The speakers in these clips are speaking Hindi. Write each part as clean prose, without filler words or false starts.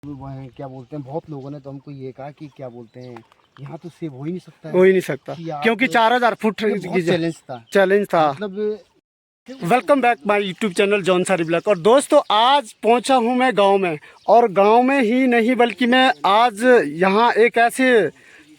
वह क्या बोलते हैं, बहुत लोगों ने तो हमको ये कहा कि क्या बोलते हैं, यहाँ तो सेब हो ही नहीं सकता है। हो ही नहीं सकता कि आप- क्योंकि 4000 फुट ये बहुत चैलेंज था। मतलब welcome back my YouTube channel Jaunsari blog. और दोस्तों आज पहुंचा हूं मैं गांव में, और गांव में ही नहीं बल्कि मैं आज यहां एक ऐसे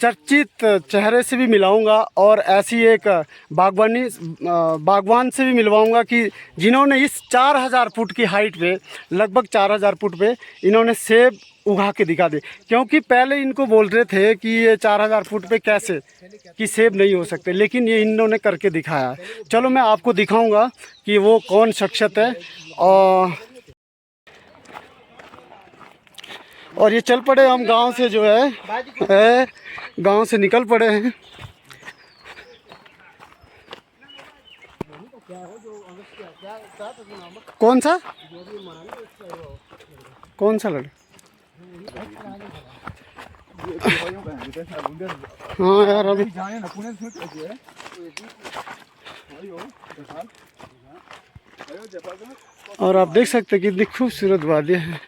चर्चित चेहरे से भी मिलाऊंगा और ऐसी एक बागवान से भी मिलवाऊंगा कि जिन्होंने इस 4000 फुट की हाइट पे, लगभग 4000 फुट पे इन्होंने सेब उगा के दिखा दे। क्योंकि पहले इनको बोल रहे थे कि ये 4000 फुट पे कैसे कि सेब नहीं हो सकते, लेकिन ये इन्होंने करके दिखाया है। चलो मैं आपको दिखाऊंगा कि वो कौन शख्सियत है। और ये चल पड़े हम गांव से, जो है गांव से निकल पड़े हैं। कौन सा लड़? हाँ यार अभी और आप देख सकते हैं कितनी खूबसूरत वादियाँ हैं।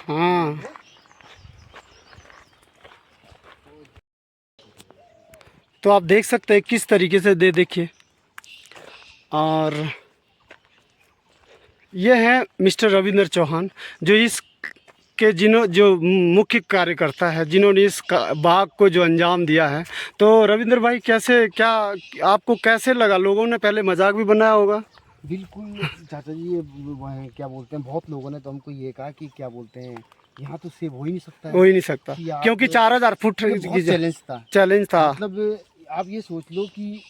हाँ तो आप देख सकते हैं किस तरीके से देखिए। और ये हैं मिस्टर रविंद्र चौहान, जो इस के जो मुख्य कार्यकर्ता है, जिन्होंने इस बाग को जो अंजाम दिया है। तो रविंद्र भाई कैसे, क्या आपको कैसे लगा? लोगों ने पहले मजाक भी बनाया होगा। बिल्कुल चाचा जी, ये वह क्या बोलते हैं, बहुत लोगों ने तो हमको ये कहा कि क्या बोलते हैं, यहाँ तो सेब हो ही नहीं सकता है। हो ही नहीं सकता क्योंकि 4000 फुट चैलेंज था। मतलब आप ये सोच लो कि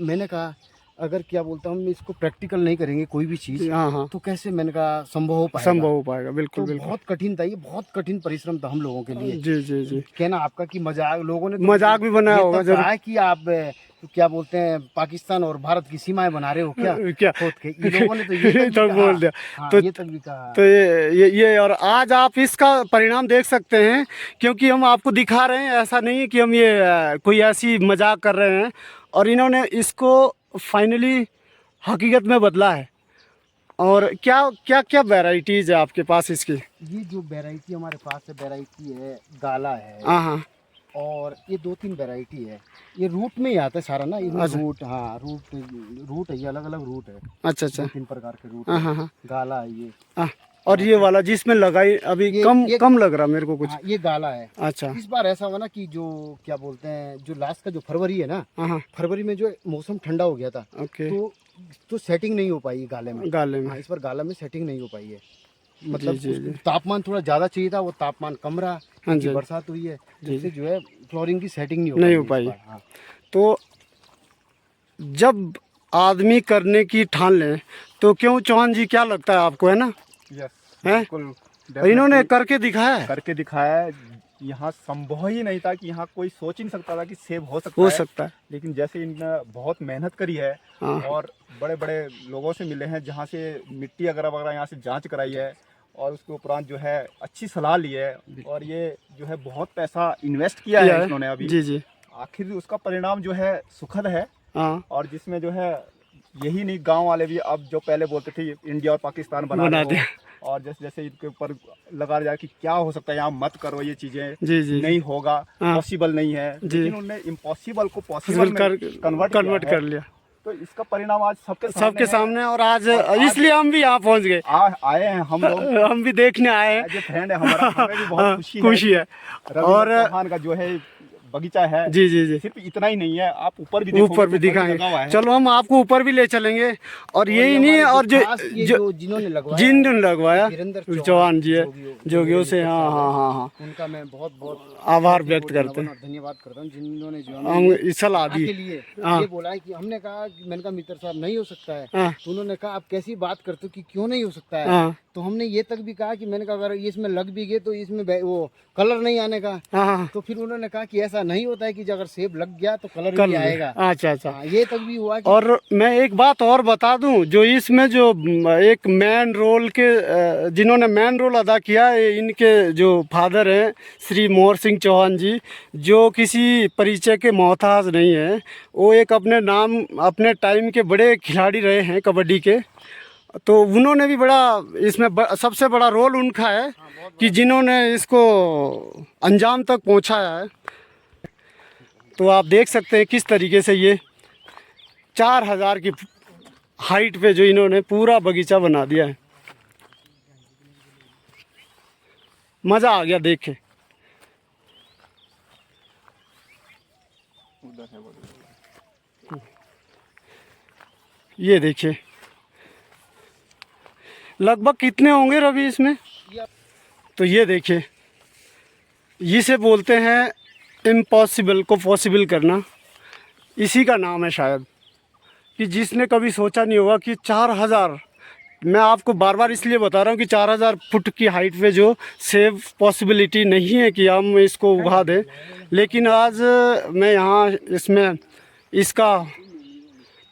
मैंने कहा अगर क्या बोलता हूँ, हम इसको प्रैक्टिकल नहीं करेंगे कोई भी चीज़, हाँ तो कैसे मैंने कहा संभव हो पाएगा। बिल्कुल तो बिल्कुल। बहुत कठिन था ये, बहुत कठिन परिश्रम था हम लोगों के लिए। जी जी जी। कहना आपका कि मजाक, लोगों ने तो मजाक भी बनाया होगा जरूर। कहा कि आप क्या बोलते हैं, पाकिस्तान और भारत की सीमाएं बना रहे हो क्या खोद के। ये लोगों ने तो ये तक भी बोल दिया। हाँ, तो ये तक भी कहा। तो ये और आज आप इसका परिणाम देख सकते हैं, क्योंकि हम आपको दिखा रहे हैं। ऐसा नहीं है कि हम ये कोई ऐसी मजाक कर रहे हैं। और इन्होंने इसको फाइनली हकीकत में बदला है। और क्या क्या क्या वैरायटीज़ है आपके पास इसकी? ये जो वैरायटी हमारे पास है, वैरायटी है गाला है, हाँ और ये 2-3 वैरायटी है। ये रूट में ही आता है सारा ना, इसमें रूट, हाँ रूट है, ये अलग अलग रूट है। अच्छा 2-3 प्रकार के रूट हाँ। गाला है ये। और ये वाला जिसमें लगाई अभी कम लग रहा मेरे को कुछ। ये गाला है। अच्छा। इस बार ऐसा हुआ ना कि जो क्या बोलते हैं, जो लास्ट का जो फरवरी है ना, फरवरी में जो मौसम ठंडा हो गया था, तो सेटिंग नहीं हो पाई गाले में। इस बार गाला में सेटिंग नहीं हो पाई है। मतलब तापमान थोड़ा ज़्यादा चाहिए था, वो तापमान कम रहा। बरसात हुई है जिससे जो है फ्लोरिंग की सेटिंग नहीं हो पाई। तो जब आदमी करने की ठान ले तो क्यों चौहान जी, क्या लगता है आपको, है ना? बिल्कुल इन्होंने करके दिखाया है। यहाँ संभव ही नहीं था कि यहाँ कोई सोच ही नहीं सकता था कि सेब हो सकता है। लेकिन जैसे इन्होंने बहुत मेहनत करी है और बड़े बड़े लोगों से मिले हैं, जहाँ से मिट्टी वगैरह यहाँ से जांच कराई है, और उसके उपरांत जो है अच्छी सलाह ली है, और ये जो है बहुत पैसा इन्वेस्ट किया है इन्होंने अभी। जी। आखिर उसका परिणाम जो है सुखद है। और जिसमें जो है यही नहीं, गांव वाले भी अब जो पहले बोलते थे इंडिया और पाकिस्तान बना दे, और जैसे जैसे इनके ऊपर लगा जाए कि क्या हो सकता है, यहाँ मत करो ये चीजें, नहीं होगा, पॉसिबल नहीं है। लेकिन उन्होंने इम्पॉसिबल को पॉसिबल कन्वर्ट कर लिया। तो इसका परिणाम आज सबके सामने। और आज इसलिए हम भी यहाँ पहुँच गए, आए हैं हम लोग, हम भी देखने आए हैं। फ्रेंड है हमारा, हमें भी बहुत खुशी है। और चौहान का जो है बगीचा है, जी सिर्फ इतना ही नहीं है, आप ऊपर भी दिखाएंगे। चलो हम आपको ऊपर भी ले चलेंगे। और यही नहीं है, और जो जिन्होंने लगवाया चौहान जी है, जोगियों से, हाँ, उनका मैं बहुत आभार व्यक्त करते हैं, धन्यवाद करता हूँ, जिन्होंने जो हम सलाह दी के लिए ये बोला है कि हमने कहा कि मैंने कहा मित्र साहब नहीं हो सकता है, तो उन्होंने कहा आप कैसी बात करते हो कि क्यों नहीं हो सकता है। तो हमने ये तक भी कहा कि मैंने कहा अगर इसमें लग भी गए तो इसमें वो कलर नहीं आने का। तो फिर उन्होंने कहा कि ऐसा नहीं होता है कि अगर सेब लग गया तो कलर भी आएगा। अच्छा। ये तक भी हुआ। और मैं एक बात और बता दूं, जो इसमें जो एक मैन रोल के जिन्होंने मैन रोल अदा किया है, इनके जो फादर हैं श्री मोहर सिंह चौहान जी, जो किसी परिचय के मोहताज नहीं है। वो एक अपने टाइम के बड़े खिलाड़ी रहे हैं कबड्डी के। तो उन्होंने भी बड़ा इसमें सबसे बड़ा रोल उनका है कि जिन्होंने इसको अंजाम तक पहुंचाया है। तो आप देख सकते हैं किस तरीके से ये 4000 की हाइट पे जो इन्होंने पूरा बगीचा बना दिया है। मज़ा आ गया देखे। ये देखिए लगभग कितने होंगे रवि इसमें? तो ये देखिए, इसे बोलते हैं इम्पॉसिबल को पॉसिबल करना, इसी का नाम है शायद। कि जिसने कभी सोचा नहीं होगा कि 4000, मैं आपको बार बार इसलिए बता रहा हूँ कि 4000 फुट की हाइट पे जो सेव पॉसिबिलिटी नहीं है कि हम इसको उगा दें, लेकिन आज मैं यहाँ इसमें इसका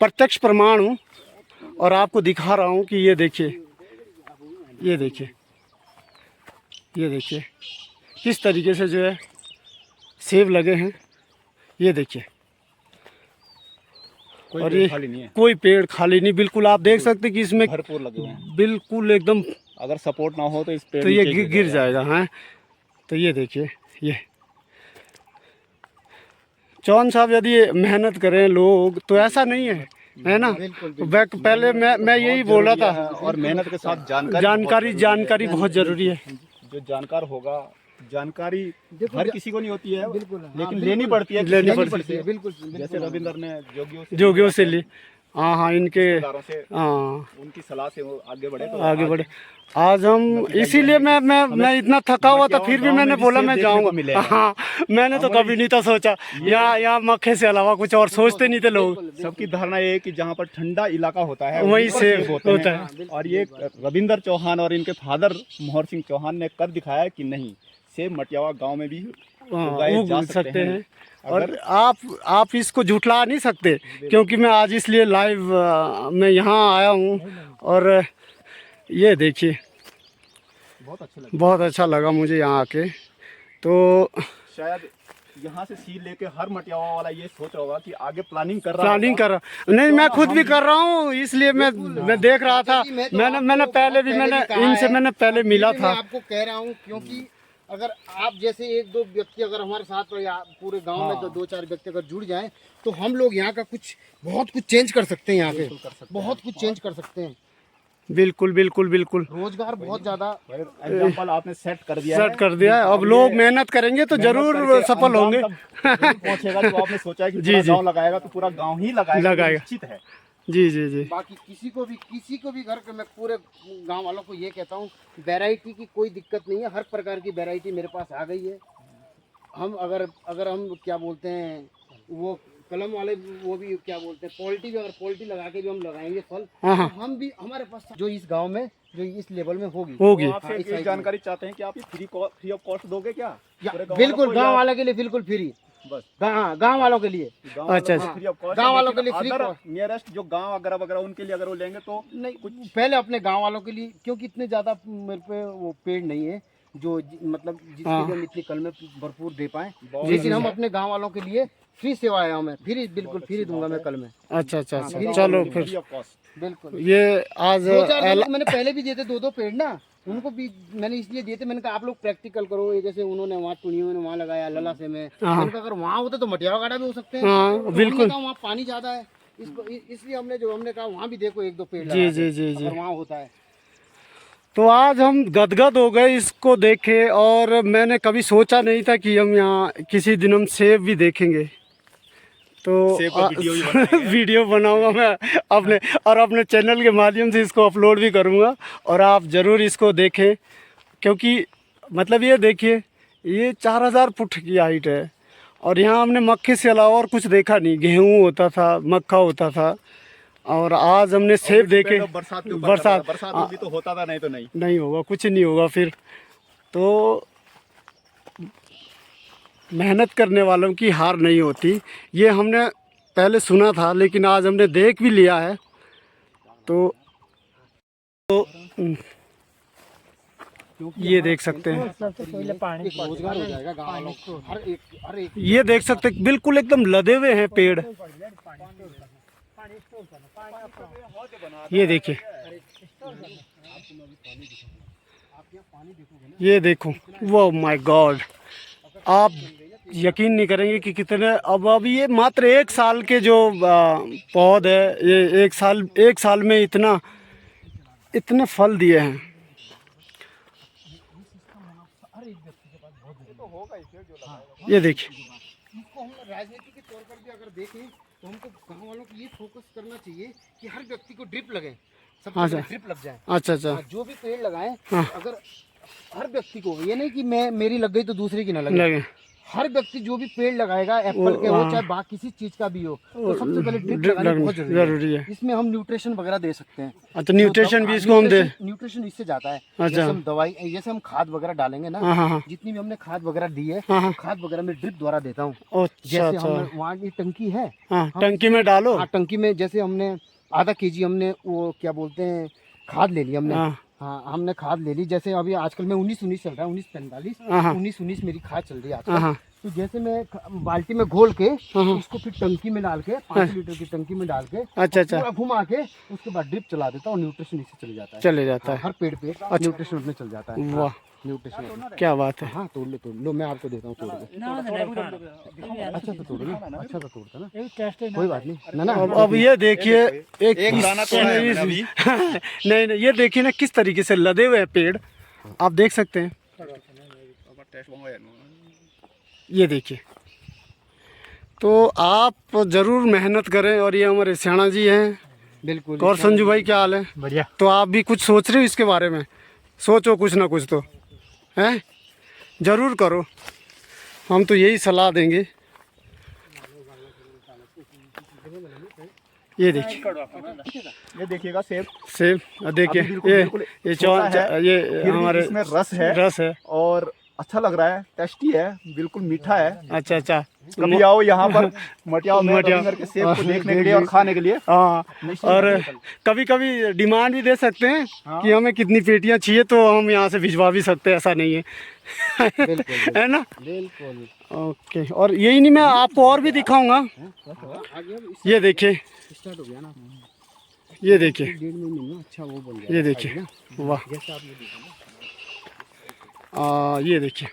प्रत्यक्ष प्रमाण हूँ और आपको दिखा रहा हूँ कि ये देखिए, ये देखिए, ये देखिए किस तरीके से जो है सेब लगे हैं। ये देखिए, और ये कोई पेड़ खाली नहीं, बिल्कुल आप देख सकते हैं कि इसमें भरपूर लगे हैं, बिल्कुल एकदम। अगर सपोर्ट ना हो तो इस पेड़ तो ये गिर जाएगा। हाँ, तो ये देखिए, ये चौहान साहब यदि मेहनत करें लोग तो ऐसा नहीं है ना। पहले मैं यही बोल रहा था, और मेहनत के साथ जानकारी बहुत जरूरी है। जो जानकार होगा, जानकारी हर किसी को नहीं होती है, लेकिन लेनी पड़ती है, बिल्कुल। जैसे रविंदर ने जोगियों से ली। हाँ, इनके उनकी सलाह से वो आगे बढ़े। आज हम इसीलिए मैं इतना थका हुआ था, फिर भी मैंने बोला मैं जाऊंगा। हाँ, मैंने तो कभी नहीं था सोचा, यहाँ मक्खे से अलावा कुछ और सोचते नहीं थे लोग। सबकी धारणा ये है कि जहाँ पर ठंडा इलाका होता है वहीं से होता है। और ये रविंदर चौहान और इनके फादर मोहर सिंह चौहान ने कर दिखाया कि नहीं, सेब मटियावा गांव में भी उगाए जा सकते हैं। और आप इसको झुठला नहीं सकते, क्योंकि मैं आज इसलिए लाइव मैं यहाँ आया हूँ। और ये देखिए, बहुत अच्छा लगा मुझे यहाँ आके। तो शायद यहाँ से सीड लेके हर मटियावा वाला ये सोच रहा होगा कि आगे प्लानिंग कर रहा। नहीं, मैं खुद भी कर रहा हूँ, इसलिए मैं देख रहा था। मैंने पहले भी मैंने पहले मिला था। आपको कह रहा हूँ, क्योंकि अगर आप जैसे एक दो व्यक्ति अगर हमारे साथ या पूरे गांव में दो चार व्यक्ति अगर जुड़ जाएं, तो हम लोग यहाँ का बहुत कुछ चेंज कर सकते हैं। यहाँ पे बहुत कुछ चेंज कर सकते हैं। बिल्कुल। रोजगार बहुत ज्यादा एग्जांपल आपने सेट कर दिया है। अब लोग मेहनत करेंगे तो जरूर सफल होंगे। पहुंचेगा। जो आपने सोचा है कि पूरा गांव लगाएगा तो पूरा गांव ही लगाएगा, निश्चित है। जी। बाकी किसी को भी घर के, मैं पूरे गांव वालों को ये कहता हूँ, वैरायटी की कोई दिक्कत नहीं है। हर प्रकार की वैरायटी मेरे पास आ गई है। हम अगर हम क्या बोलते हैं, वो कलम वाले, वो भी क्या बोलते हैं, क्वालिटी भी, अगर क्वालिटी लगा के भी हम लगाएंगे फल, तो हम भी, हमारे पास जो इस गांव में जो इस लेवल में होगी। तो आपसे एक जानकारी चाहते हैं कि आप ये फ्री ऑफ कॉस्ट दोगे क्या? बिल्कुल, गाँव वाले के लिए बिल्कुल फ्री। बस गाँव वालों के लिए। अच्छा, फ्री ऑफ कॉस्ट। गाँव वालों के लिए फ्री। नियरेस्ट जो गाँव वगैरह उनके लिए अगर वो लेंगे तो नहीं, कुछ पहले अपने गाँव वालों के लिए, क्योंकि इतने ज्यादा मेरे पे वो पेड़ नहीं है जो मतलब जिसके लिए हम इतनी कलमें भरपूर दे पाए। लेकिन हम अपने गाँव वालों के लिए फ्री सेवा है, हमें फ्री, बिल्कुल फ्री दूंगा मैं कल में। अच्छा। चलो फिर बिल्कुल। ये आज मैंने पहले भी दिए थे 2-2 पेड़ ना, उनको भी मैंने इसलिए दिए थे। मैंने कहा आप लोग प्रैक्टिकल करो। ये जैसे उन्होंने वहाँ टुनियों ने वहाँ लगाया लला से में, मैंने कहा अगर वहाँ होता तो मटियावा गाड़ा भी हो सकते हैं। बिल्कुल, वहाँ पानी ज्यादा है, इसलिए हमने कहा वहाँ भी देखो 1-2 पेड़। जी वहाँ होता है। तो आज हम गदगद हो गए इसको देखे, और मैंने कभी सोचा नहीं था कि हम यहाँ किसी दिन हम सेब भी देखेंगे। तो वीडियो बनाऊंगा मैं अपने चैनल के माध्यम से इसको अपलोड भी करूंगा, और आप ज़रूर इसको देखें। क्योंकि मतलब ये देखिए, ये 4000 फुट की हाइट है, और यहाँ हमने मक्के से अलावा और कुछ देखा नहीं। गेहूँ होता था, मक्का होता था, और आज हमने सेब देखे। बरसात होगी तो होता था, नहीं होगा, कुछ नहीं होगा। फिर तो मेहनत करने वालों की हार नहीं होती, ये हमने पहले सुना था, लेकिन आज हमने देख भी लिया है। तो ये देख सकते हैं, रोजगार हो जाएगा गाँव वालों को। हर एक ये देख सकते हैं, बिल्कुल एकदम लदे हुए हैं पेड़। ये देखिए, ये देखो, वो माय गॉड, आप यकीन नहीं करेंगे कि कितने, अब अभी ये मात्र 1 साल के जो पौध है, ये 1 साल में इतने फल दिए हैं। ये देखिए, इसको हम राजनीति के तौर पर भी अगर देखें तो हमको गांव वालों को ये फोकस करना चाहिए कि हर व्यक्ति को ड्रिप लगे, सबसे पहले ड्रिप लग जाए। अच्छा अच्छा, जो भी पेड़ लगाएं, अगर हर व्यक्ति को, ये नहीं कि मेरी लग गई तो दूसरे की ना लगे। हर व्यक्ति जो भी पेड़ लगाएगा, एप्पल के हो चाहे बाकी किसी चीज का भी हो, तो सबसे पहले ड्रिप लगाना बहुत जरूरी है। इसमें हम न्यूट्रिशन वगैरह दे सकते हैं। अच्छा, न्यूट्रिशन भी इसको हम दे, न्यूट्रिशन इससे जाता है। जैसे हम दवाई, जैसे हम खाद वगैरह डालेंगे ना, जितनी भी हमने खाद वगैरह दी है, खाद वगैरह में ड्रिप द्वारा देता हूँ। जैसे हम वहाँ की टंकी है, टंकी में डालो, टंकी में जैसे हमने आधा केजी हमने वो क्या बोलते हैं खाद ले ली हमने। हाँ, हमने खाद ले ली। जैसे अभी आजकल में 19-19 चल रहा है, 19-45, 19-19 मेरी खाद चल रही है आजकल। तो जैसे मैं बाल्टी में घोल के उसको फिर टंकी में डाल के 5 लीटर की टंकी में डाल के पूरा घुमा के उसके बाद ड्रिप चला देता हूँ। न्यूट्रिशन इससे चले जाता है। हर पेड़ पे न्यूट्रिशन उसमें चल जाता है। वाह, न्यूट्रिशन, क्या बात है। हाँ, तोड़ लो, मैं आपको देता हूँ तोड़ के। अच्छा तो तोड़ो ना, अच्छा तो तोड़ता ना, कोई बात नहीं ना। अब ये देखिए, एक दाना तोड़ा है अभी। नहीं, ये देखिए ना किस तरीके से लदे हुए पेड़, आप देख सकते हैं। ये देखिए, तो आप जरूर मेहनत करें। और ये हमारे सियाणा जी हैं। बिल्कुल। और संजू भाई, क्या हाल है? बढ़िया। तो आप भी कुछ सोच रहे हो इसके बारे में? सोचो कुछ ना कुछ तो है, जरूर करो, हम तो यही सलाह देंगे। ये देखिएगा सेब देखिए, ये हमारे इसमें रस है और अच्छा लग रहा है, टेस्टी है, बिल्कुल मीठा है। अच्छा अच्छा, कभी आओ यहाँ पर मटियाओ में के सेब को देखने के लिए और खाने के लिए। हाँ, और कभी कभी डिमांड भी दे सकते हैं कि हमें कितनी पेटियाँ चाहिए, तो हम यहाँ से भिजवा भी सकते हैं, ऐसा नहीं है। है ना? बिल्कुल। ओके, और यही नहीं, मैं आपको और भी दिखाऊंगा। ये देखिए, ये देखिए, अच्छा वो बन गया। ये देखिए, वाह, ये देखिए,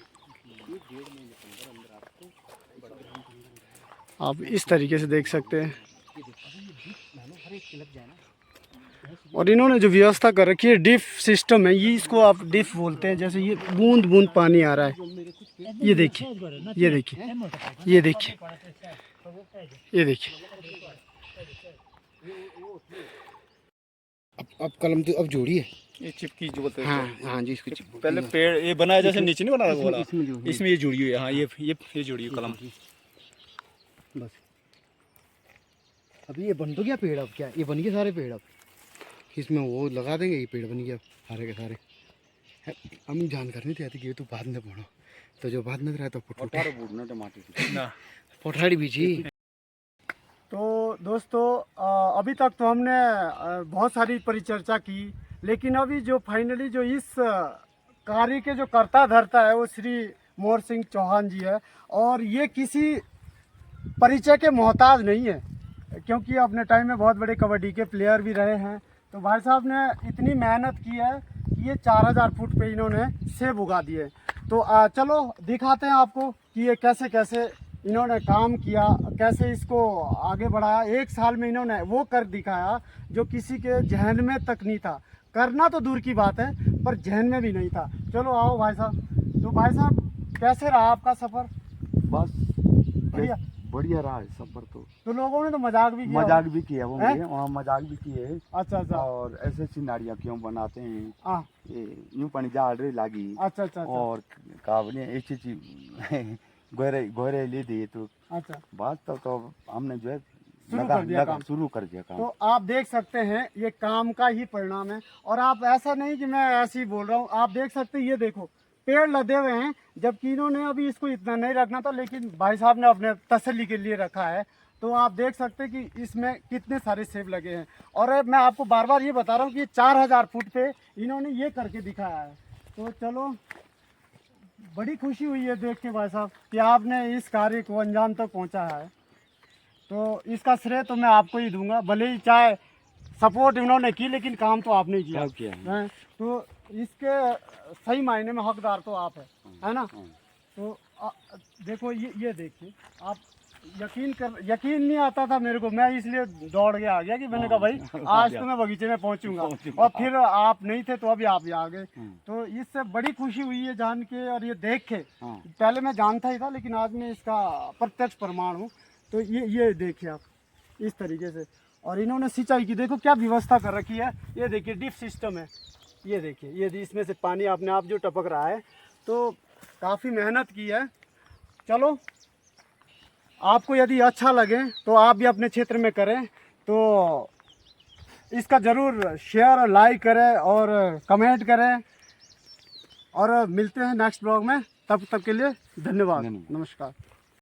आप इस तरीके से देख सकते हैं। और इन्होंने जो व्यवस्था कर रखी है, डिप सिस्टम है ये, इसको आप डिप बोलते हैं। जैसे ये बूंद बूंद पानी आ रहा है, ये देखिए, ये देखिए, ये देखिए, ये देखिए। अब कलम तो अब जोड़ी है, ये चिपकी जो बोलते हैं। हाँ जी, इसको पहले पेड़ ये बना है, जैसे नीचे नहीं बना वाला, इसमें ये जुड़ी हुई है। हाँ, ये जुड़ी हुई कलम। बस अभी ये बन तो गया पेड़। अब क्या, ये बन गए सारे पेड़। अब इसमें वो लगा देंगे, ये पेड़ बन गया सारे के सारे। हम जानकारी नहीं आती कि ये तो बाद में पढ़ो, तो जो बाद में रहा तो पोठाड़ी बीजी। तो दोस्तों, अभी तक तो हमने बहुत सारी परिचर्चा की, लेकिन अभी जो फाइनली जो इस कार्य के जो कर्ता धर्ता है वो श्री मोहर सिंह चौहान जी है। और ये किसी परिचय के मोहताज नहीं है, क्योंकि अपने टाइम में बहुत बड़े कबड्डी के प्लेयर भी रहे हैं। तो भाई साहब ने इतनी मेहनत की है कि ये 4000 फुट पे इन्होंने सेब उगा दिए। तो चलो दिखाते हैं आपको कि ये कैसे कैसे इन्होंने काम किया, कैसे इसको आगे बढ़ाया। 1 साल में इन्होंने वो कर दिखाया जो किसी के जहन में तक नहीं था। करना तो दूर की बात है, पर जहन में भी नहीं था। चलो आओ भाई साहब। तो भाई साहब, कैसे रहा आपका सफ़र? बस बढ़िया बढ़िया रहा है सफर। तो लोगों ने तो मजाक भी किया वो मुझे वहाँ मजाक भी किए। अच्छा अच्छा। और ऐसे सिनारियाँ क्यों बनाते हैं, ये यूं पानी जा रही लागी। अच्छा अच्छा। और काबने ऐसी चीज गोरे ले दिए। तो अच्छा, बात तो हमने जो है शुरू कर दिया काम। तो आप देख सकते हैं ये काम का ही परिणाम है। और आप ऐसा नहीं कि मैं ऐसे ही बोल रहा हूँ, आप देख सकते हैं, ये देखो पेड़ लदे हुए हैं, जबकि इन्होंने अभी इसको इतना नहीं रखना था, लेकिन भाई साहब ने अपने तसल्ली के लिए रखा है। तो आप देख सकते हैं कि इसमें कितने सारे सेब लगे हैं। और मैं आपको बार बार ये बता रहा हूँ कि 4000 फुट पे इन्होंने ये करके दिखाया है। तो चलो, बड़ी खुशी हुई है देख के भाई साहब कि आपने इस कार्य को अंजाम तक पहुँचाया है। तो इसका श्रेय तो मैं आपको ही दूंगा, भले ही चाहे सपोर्ट इन्होंने की लेकिन काम तो आपने किया हैं? तो इसके सही मायने में हकदार तो आप है ना। तो देखो ये देखिए आप, यकीन नहीं आता था मेरे को, मैं इसलिए दौड़ के आ गया कि मैंने कहा भाई आज तो मैं बगीचे में पहुंचूंगा, और फिर आप नहीं थे तो अभी आप भी आ गए। तो इससे बड़ी खुशी हुई है जान के और ये देख के। पहले मैं जानता ही था लेकिन आज मैं इसका प्रत्यक्ष प्रमाण हूँ। तो ये देखिए आप इस तरीके से, और इन्होंने सिंचाई की देखो क्या व्यवस्था कर रखी है। ये देखिए ड्रिप सिस्टम है, ये देखिए ये इसमें से पानी अपने आप जो टपक रहा है। तो काफ़ी मेहनत की है। चलो आपको यदि अच्छा लगे तो आप भी अपने क्षेत्र में करें, तो इसका ज़रूर शेयर और लाइक करें और कमेंट करें, और मिलते हैं नेक्स्ट ब्लॉग में। तब तक के लिए धन्यवाद, नमस्कार।